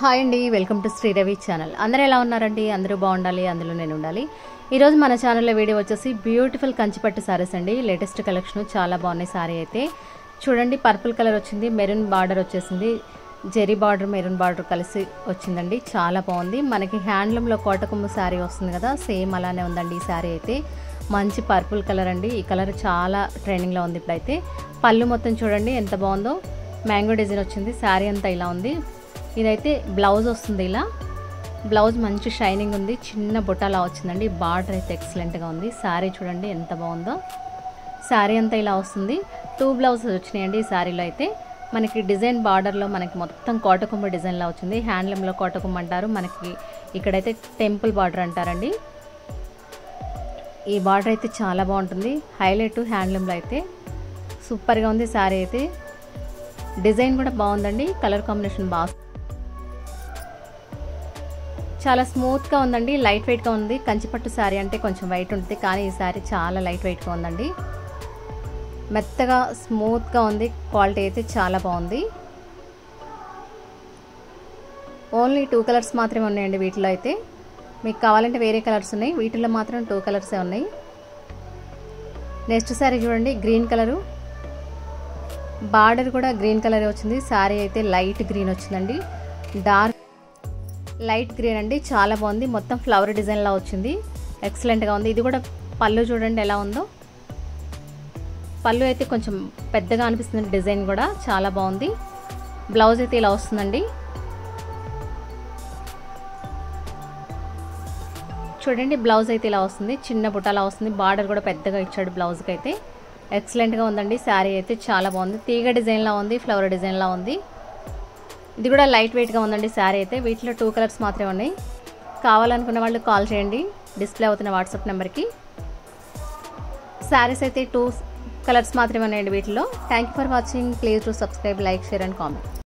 Hi అండి, welcome to శ్రీరవి channel. అందరూ ఎలా ఉన్నారండి? అందరూ బాగుండాలి, అందులో నేను ఉండాలి. ఈరోజు మన ఛానల్లో వీడియో వచ్చేసి బ్యూటిఫుల్ కంచిపట్టు సారీస్ అండి. లేటెస్ట్ కలెక్షన్ చాలా బాగున్నాయి. సారీ అయితే చూడండి, పర్పుల్ కలర్ వచ్చింది, మెరూన్ బార్డర్ వచ్చేసింది, జెరీ బార్డర్ మెరూన్ బార్డర్ కలిసి వచ్చిందండి. చాలా బాగుంది. మనకి హ్యాండ్లూమ్లో కోటకొమ్ము శారీ వస్తుంది కదా, సేమ్ అలానే ఉందండి ఈ శారీ అయితే. మంచి పర్పుల్ కలర్ అండి. ఈ కలర్ చాలా ట్రెండింగ్లో ఉంది ఇప్పుడైతే. పళ్ళు మొత్తం చూడండి ఎంత బాగుందో, మ్యాంగో డిజైన్ వచ్చింది. శారీ అంతా ఇలా ఉంది. ఇదైతే బ్లౌజ్ వస్తుంది. ఇలా బ్లౌజ్ మంచి షైనింగ్ ఉంది, చిన్న బుట్టాలా వచ్చిందండి. బార్డర్ అయితే ఎక్సలెంట్గా ఉంది. శారీ చూడండి ఎంత బాగుందో. శారీ అంతా ఇలా వస్తుంది. 2 బ్లౌజెస్ వచ్చినాయండి ఈ శారీలో అయితే. మనకి డిజైన్ బార్డర్లో మనకి మొత్తం కోటకొమ్మ డిజైన్లా వచ్చింది. హ్యాండ్లూమ్లో కోటకొమ్మ అంటారు, మనకి ఇక్కడైతే టెంపుల్ బార్డర్ అంటారండి. ఈ బార్డర్ అయితే చాలా బాగుంటుంది, హైలైట్ హ్యాండ్లూమ్లో అయితే. సూపర్గా ఉంది శారీ అయితే. డిజైన్ కూడా బాగుందండి, కలర్ కాంబినేషన్ బాగా, చాలా స్మూత్గా ఉందండి, లైట్ వెయిట్గా ఉంది. కంచిపట్టు శారీ అంటే కొంచెం వెయిట్ ఉంటుంది, కానీ ఈ శారీ చాలా లైట్ వెయిట్గా ఉందండి. మెత్తగా స్మూత్గా ఉంది, క్వాలిటీ అయితే చాలా బాగుంది. ఓన్లీ 2 కలర్స్ మాత్రమే ఉన్నాయండి వీటిలో అయితే. మీకు కావాలంటే వేరే కలర్స్ ఉన్నాయి, వీటిలో మాత్రం 2 కలర్సే ఉన్నాయి. నెక్స్ట్ శారీ చూడండి, గ్రీన్ కలరు, బార్డర్ కూడా గ్రీన్ కలర్ వచ్చింది. శారీ అయితే లైట్ గ్రీన్ వచ్చిందండి, డార్క్ లైట్ గ్రీన్ అండి. చాలా బాగుంది, మొత్తం ఫ్లవర్ డిజైన్లా వచ్చింది, ఎక్సలెంట్గా ఉంది. ఇది కూడా పళ్ళు చూడండి ఎలా ఉందో. పళ్ళు అయితే కొంచెం పెద్దగా అనిపిస్తుంది, డిజైన్ కూడా చాలా బాగుంది. బ్లౌజ్ అయితే ఇలా వస్తుందండి. చూడండి, బ్లౌజ్ అయితే ఇలా వస్తుంది, చిన్న బుట్టలా వస్తుంది. బార్డర్ కూడా పెద్దగా ఇచ్చాడు బ్లౌజ్కి అయితే. ఎక్సలెంట్గా ఉందండి. శారీ అయితే చాలా బాగుంది, తీగ డిజైన్లా ఉంది, ఫ్లవర్ డిజైన్లా ఉంది. ఇది కూడా లైట్ వెయిట్గా ఉందండి శారీ అయితే. వీటిలో 2 కలర్స్ మాత్రమే ఉన్నాయి. కావాలనుకున్న వాళ్ళు కాల్ చేయండి డిస్ప్లే అవుతున్న వాట్సాప్ నెంబర్కి. శారీస్ అయితే 2 కలర్స్ మాత్రమే ఉన్నాయండి వీటిలో. Thank you for watching. Please to subscribe, like, share and comment.